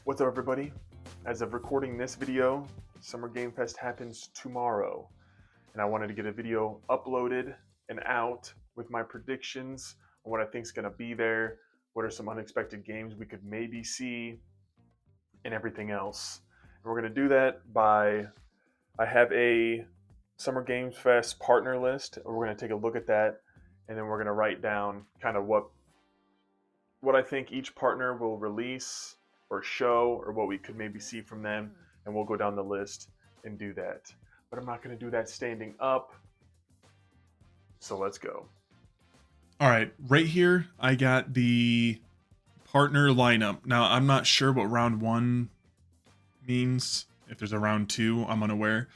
What's up, everybody? As of recording this video, Summer Game Fest happens tomorrow, and I wanted to get a video uploaded and out with my predictions on what I think is going to be there, what are some unexpected games we could maybe see, and everything else. And we're going to do that by, I have a Summer Games Fest partner list, and we're going to take a look at that, and then we're going to write down kind of what I think each partner will release or show, or what we could maybe see from them, and we'll go down the list and do that. But I'm not going to do that standing up, so let's go. All right, right here, I got the partner lineup. Now, I'm not sure what round one means. If there's a round two, I'm unaware.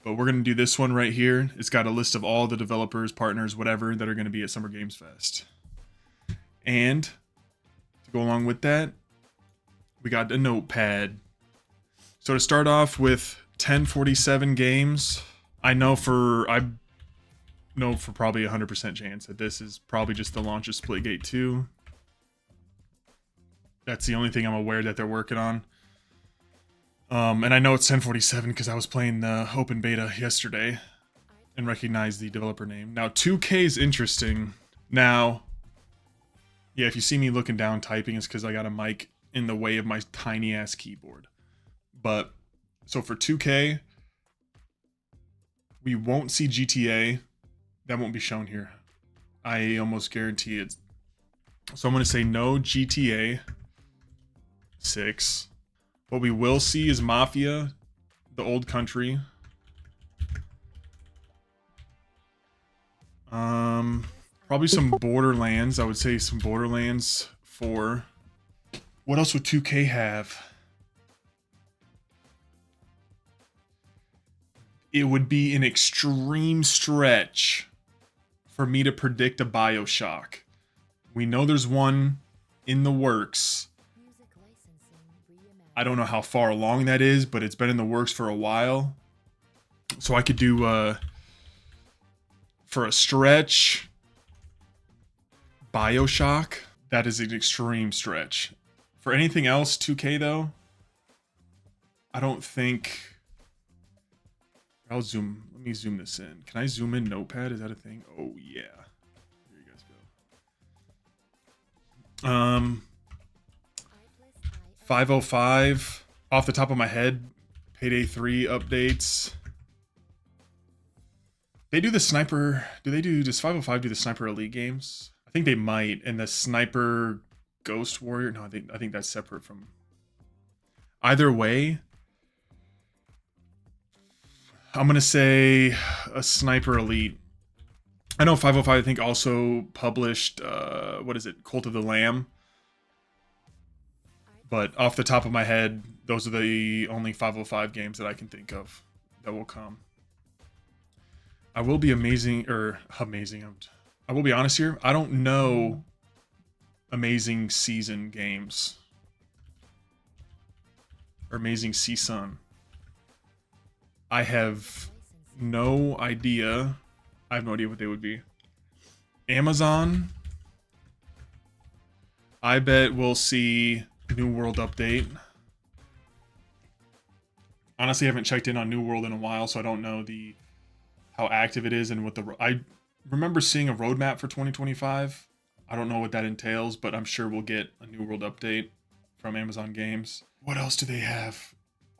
But we're going to do this one right here. It's got a list of all the developers, partners, whatever, that are going to be at Summer Games Fest. And to go along with that, we got a notepad. So to start off with 1047 games, I know for probably 100% chance that this is probably just the launch of Splitgate 2. That's the only thing I'm aware that they're working on. And I know it's 1047 because I was playing the open beta yesterday and recognized the developer name. Now, 2K is interesting. Now, yeah, if you see me looking down typing, it's because I got a mic in the way of my tiny ass keyboard. But so for 2K, we won't see GTA. That won't be shown here. I almost guarantee it. So I'm going to say no GTA 6. What we will see is Mafia, the old country. Probably some Borderlands. I would say some Borderlands 4. What else would 2K have? It would be an extreme stretch for me to predict a BioShock. We know there's one in the works. I don't know how far along that is, but it's been in the works for a while. So I could do, for a stretch, BioShock. That is an extreme stretch. For anything else, 2K though, I don't think... I'll zoom. Let me zoom this in. Can I zoom in Notepad? Is that a thing? Oh yeah. Here you guys go. 505 off the top of my head. Payday 3 updates. They do the sniper. Does 505 do the Sniper Elite games? I think they might. And the Sniper Ghost Warrior. No, I think that's separate from. Either way, I'm gonna say a Sniper Elite. I know 505 I think also published what is it, Cult of the Lamb. But off the top of my head, those are the only 505 games that I can think of that will come. I will be I will be honest here. I don't know Amazing Season games. Or Amazing Season. I have no idea. I have no idea what they would be. Amazon. I bet we'll see New World update. Honestly, I haven't checked in on New World in a while, so I don't know how active it is and what I remember seeing a roadmap for 2025. I don't know what that entails, but I'm sure we'll get a New World update from Amazon Games. What else do they have?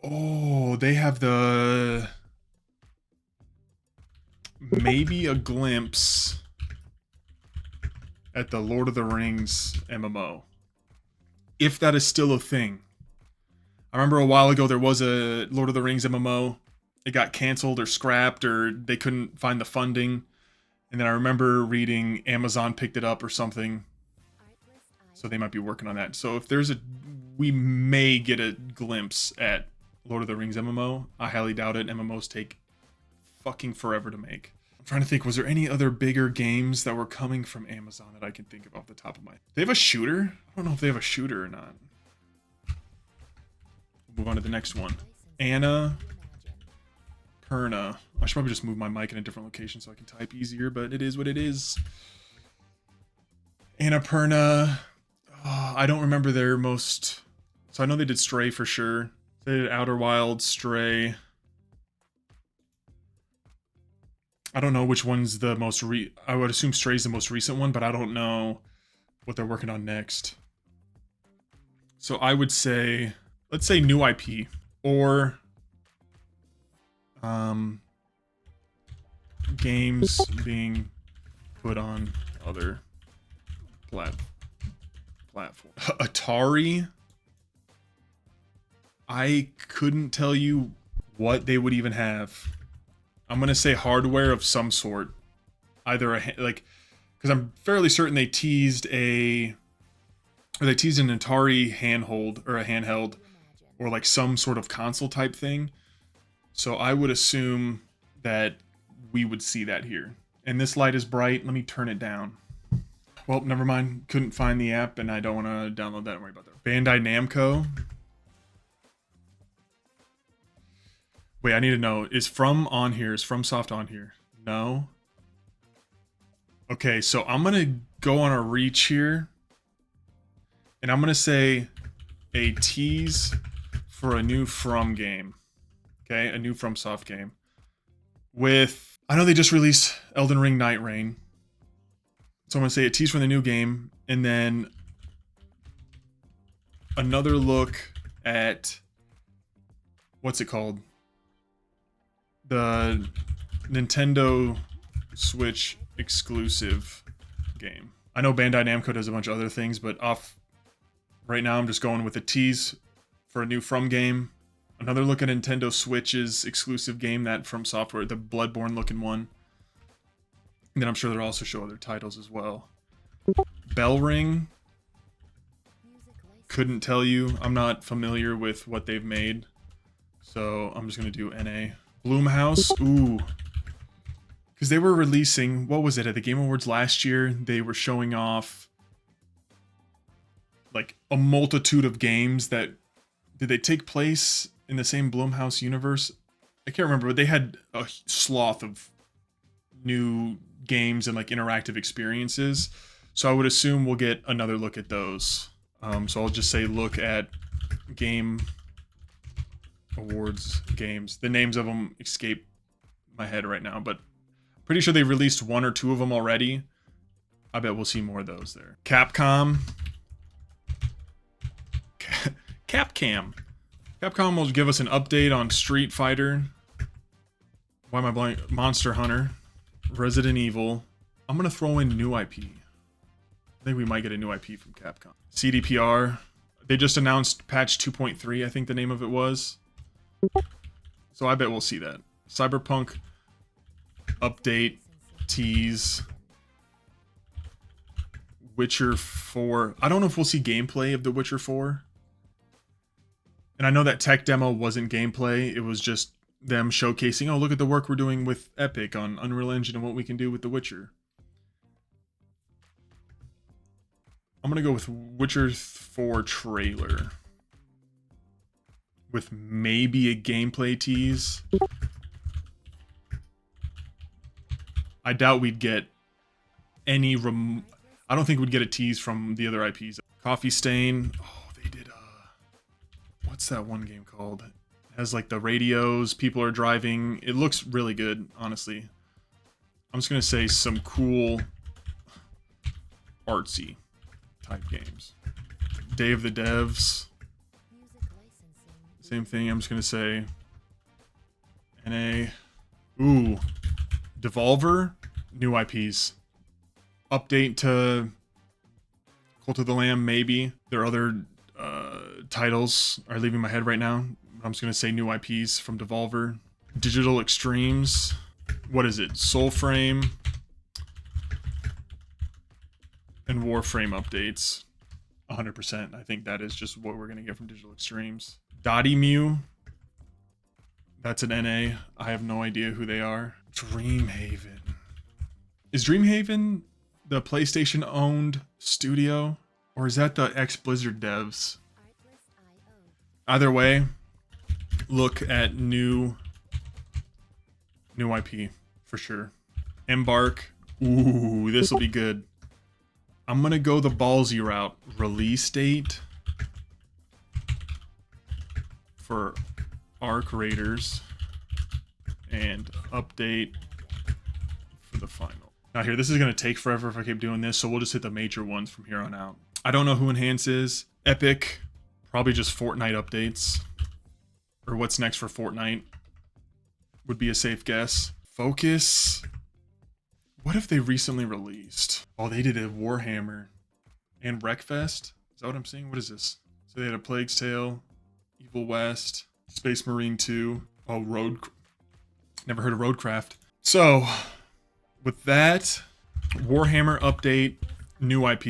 Oh, they have maybe a glimpse at the Lord of the Rings MMO. If that is still a thing. I remember a while ago there was a Lord of the Rings MMO. It got canceled or scrapped or they couldn't find the funding. And then I remember reading Amazon picked it up or something. So they might be working on that. So if we may get a glimpse at Lord of the Rings MMO. I highly doubt it. MMOs take fucking forever to make. I'm trying to think, was there any other bigger games that were coming from Amazon that I can think of off the top of my head? They have a shooter? I don't know if they have a shooter or not. We'll move on to the next one. Anna Perna. I should probably just move my mic in a different location so I can type easier, but it is what it is. Annapurna. I don't remember their most So I know they did Stray for sure. They did Outer Wilds, Stray. I don't know which one's the most I would assume Stray's the most recent one, but I don't know what they're working on next. So I would say, let's say new IP or games being put on other platforms. Atari, I couldn't tell you what they would even have. I'm gonna say hardware of some sort, either because I'm fairly certain they teased an Atari handhold or a handheld, or like some sort of console type thing. So I would assume that we would see that here. And this light is bright. Let me turn it down. Well, never mind. Couldn't find the app, and I don't want to download that. Don't worry about that. Bandai Namco. Wait, I need to know. Is From on here? Is FromSoft on here? No. Okay, so I'm going to go on a reach here. And I'm going to say a tease for a new From game. Okay, a new FromSoft game. With, I know they just released Elden Ring Night Rain. So I'm going to say a tease for the new game. And then another look at, what's it called? The Nintendo Switch exclusive game. I know Bandai Namco does a bunch of other things, but right now I'm just going with a tease for a new From game. Another look at Nintendo Switch's exclusive game, that From Software, the Bloodborne looking one. And then I'm sure they'll also show other titles as well. Bell Ring. Couldn't tell you. I'm not familiar with what they've made. So I'm just going to do NA. Bloomhouse. Ooh. Because they were releasing, what was it, at the Game Awards last year? They were showing off like a multitude of games that, did they take place in the same Bloomhouse universe? I can't remember, but they had a sloth of new games and like interactive experiences. So I would assume we'll get another look at those. So I'll just say look at Game Awards games. The names of them escape my head right now, but pretty sure they released one or two of them already. I bet we'll see more of those there. Capcom. Capcom. Capcom will give us an update on Street Fighter. Why am I blank? Monster Hunter. Resident Evil. I'm going to throw in new IP. I think we might get a new IP from Capcom. CDPR. They just announced patch 2.3, I think the name of it was. So I bet we'll see that. Cyberpunk update, tease. Witcher 4. I don't know if we'll see gameplay of The Witcher 4. And I know that tech demo wasn't gameplay. It was just them showcasing, oh, look at the work we're doing with Epic on Unreal Engine and what we can do with The Witcher. I'm going to go with Witcher 4 trailer. With maybe a gameplay tease. I doubt we'd get any I don't think we'd get a tease from the other IPs. Coffee Stain. Oh, they did what's that one game called? It has like the radios, people are driving. It looks really good, honestly. I'm just gonna say some cool artsy type games. Day of the Devs. Same thing, I'm just gonna say NA. Ooh. Devolver, new IPs. Update to Cult of the Lamb, maybe. Their other titles are leaving my head right now. I'm just going to say new IPs from Devolver. Digital Extremes. What is it? Soulframe. And Warframe updates. 100%. I think that is just what we're going to get from Digital Extremes. Dottie Mew. That's an NA. I have no idea who they are. Dreamhaven. Is Dreamhaven the PlayStation-owned studio? Or is that the ex-Blizzard devs? Either way, look at new IP for sure. Embark. Ooh, this will be good. I'm going to go the ballsy route. Release date. for Arc Raiders and update for the final. Now here, this is going to take forever if I keep doing this, so we'll just hit the major ones from here on out. I don't know who Enhance is. Epic, probably just Fortnite updates. Or what's next for Fortnite would be a safe guess. Focus. What if they recently released? Oh, they did a Warhammer and Wreckfest. Is that what I'm seeing? What is this? So they had a Plague's Tale, Evil West, Space Marine 2. Oh, never heard of Roadcraft. So, with that, Warhammer update, new IP.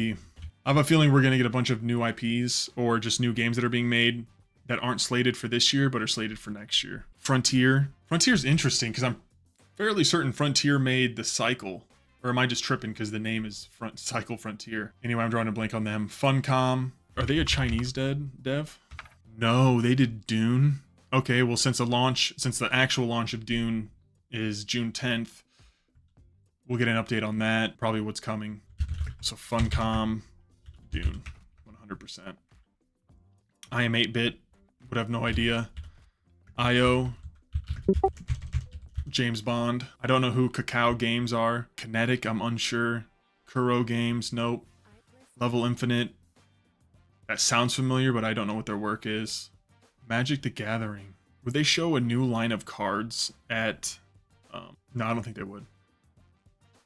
I have a feeling we're going to get a bunch of new IPs or just new games that are being made that aren't slated for this year but are slated for next year. Frontier. Frontier's interesting because I'm fairly certain Frontier made the Cycle. Or am I just tripping because the name is Cycle Frontier? Anyway, I'm drawing a blank on them. Funcom. Are they a Chinese dev? No, they did Dune. Okay, well, since the actual launch of Dune is June 10th, we'll get an update on that. Probably what's coming. So Funcom, Dune, 100%. I am 8-bit. Would have no idea. IO. James Bond. I don't know who Cacao Games are. Kinetic, I'm unsure. Kuro Games, nope. Level Infinite. That sounds familiar, but I don't know what their work is. Magic the Gathering. Would they show a new line of cards at... no, I don't think they would.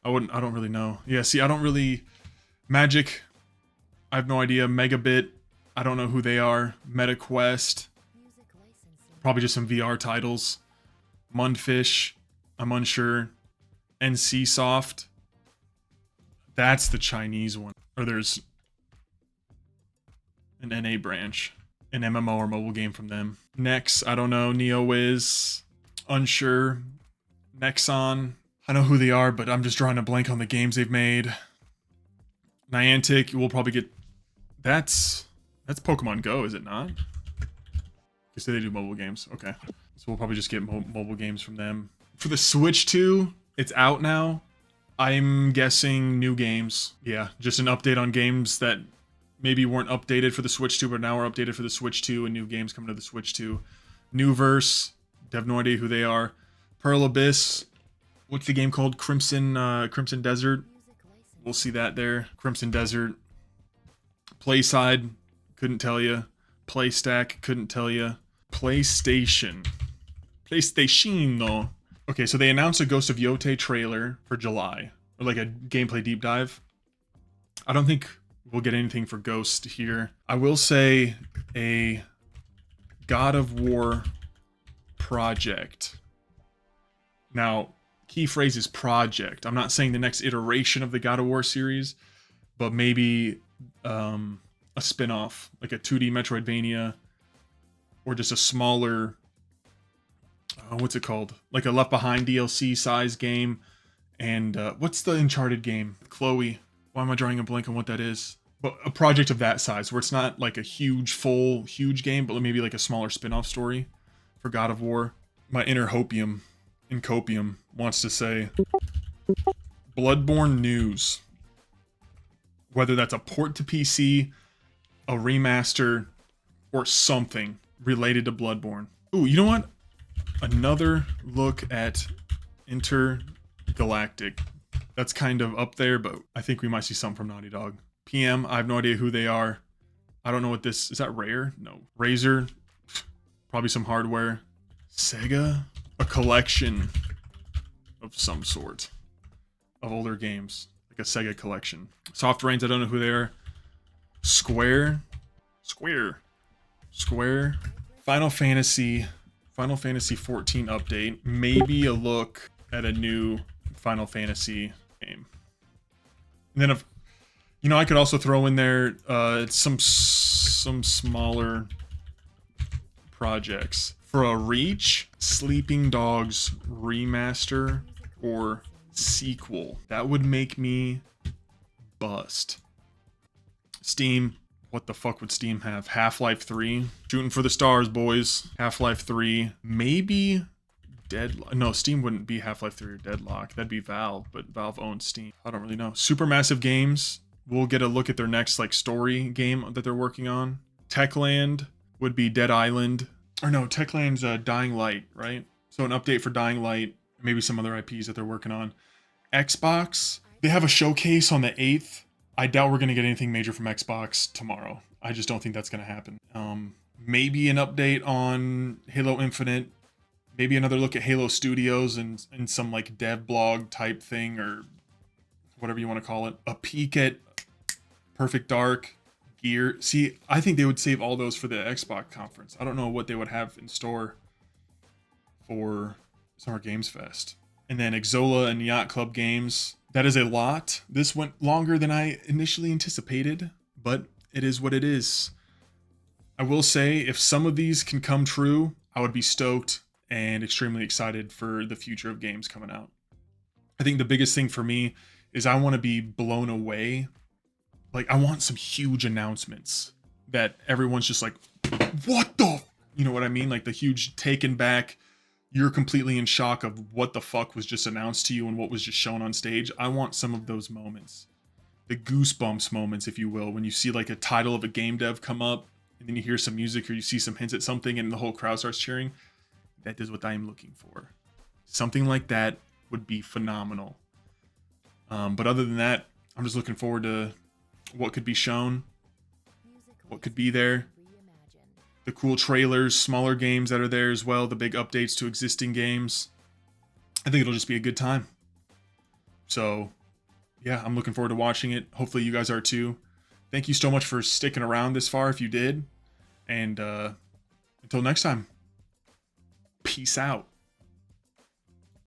I don't really know. Yeah, see, I don't really... Magic, I have no idea. Megabit, I don't know who they are. MetaQuest, probably just some VR titles. Mundfish, I'm unsure. NCSoft, that's the Chinese one. Or there's an NA branch, an MMO or mobile game from them. Next, I don't know. NeoWiz, unsure. Nexon, I know who they are, but I'm just drawing a blank on the games they've made. Niantic, we'll probably get... That's Pokemon Go, is it not? They say they do mobile games. Okay. So we'll probably just get mobile games from them. For the Switch 2, it's out now. I'm guessing new games. Yeah, just an update on games that maybe weren't updated for the Switch 2, but now are updated for the Switch 2, and new games coming to the Switch 2. Newverse, have no idea who they are. Pearl Abyss, what's the game called? Crimson Desert. We'll see that there. Crimson Desert. Playside, couldn't tell you. Playstack, couldn't tell you. PlayStation. PlayStation. Okay, so they announced a Ghost of Yote trailer for July. Or like a gameplay deep dive. I don't think we'll get anything for Ghost here. I will say a God of War project. Now, key phrase is project. I'm not saying the next iteration of the God of War series, but maybe a spin-off, like a 2D Metroidvania, or just a smaller, what's it called? Like a Left Behind DLC size game. And what's the Uncharted game? Chloe. Why am I drawing a blank on what that is? But a project of that size, where it's not like a huge game, but maybe like a smaller spin-off story for God of War. My inner hopium in copium wants to say Bloodborne news. Whether that's a port to PC, a remaster, or something related to Bloodborne. Ooh, you know what? Another look at Intergalactic. That's kind of up there, but I think we might see something from Naughty Dog. PM, I have no idea who they are. I don't know what this... Is that Rare? No. Razer? Probably some hardware. Sega? A collection of some sort of older games. Like a Sega collection. Soft Rains, I don't know who they are. Square. Final Fantasy 14 update. Maybe a look at a new Final Fantasy game. And then, if I could also throw in there some smaller projects. For a Reach, Sleeping Dogs remaster or sequel. That would make me bust. Steam, what the fuck would Steam have? Half-Life 3. Shooting for the stars, boys. Half-Life 3. Maybe Deadlock. No, Steam wouldn't be Half-Life 3 or Deadlock. That'd be Valve, but Valve owns Steam. I don't really know. Supermassive Games. We'll get a look at their next story game that they're working on. Techland would be Dead Island. or no, Techland's Dying Light, right? So an update for Dying Light, maybe some other IPs that they're working on. Xbox, they have a showcase on the 8th. I doubt we're going to get anything major from Xbox tomorrow. I just don't think that's going to happen. Maybe an update on Halo Infinite, maybe another look at Halo Studios and some like dev blog type thing or whatever you want to call it. A peek at Perfect Dark, Gear. See, I think they would save all those for the Xbox conference. I don't know what they would have in store for Summer Games Fest. And then Exola and Yacht Club games. That is a lot. This went longer than I initially anticipated, but it is what it is. I will say, if some of these can come true, I would be stoked and extremely excited for the future of games coming out. I think the biggest thing for me is I want to be blown away. Like, I want some huge announcements that everyone's just like, what the? You know what I mean? Like the huge taken back, you're completely in shock of what the fuck was just announced to you and what was just shown on stage. I want some of those moments. The goosebumps moments, if you will, when you see like a title of a game dev come up and then you hear some music or you see some hints at something and the whole crowd starts cheering. That is what I am looking for. Something like that would be phenomenal. But other than that, I'm just looking forward to what could be shown, what could be there, the cool trailers, smaller games that are there as well, the big updates to existing games. I think it'll just be a good time. So, yeah, I'm looking forward to watching it. Hopefully you guys are too. Thank you so much for sticking around this far if you did. And until next time, peace out.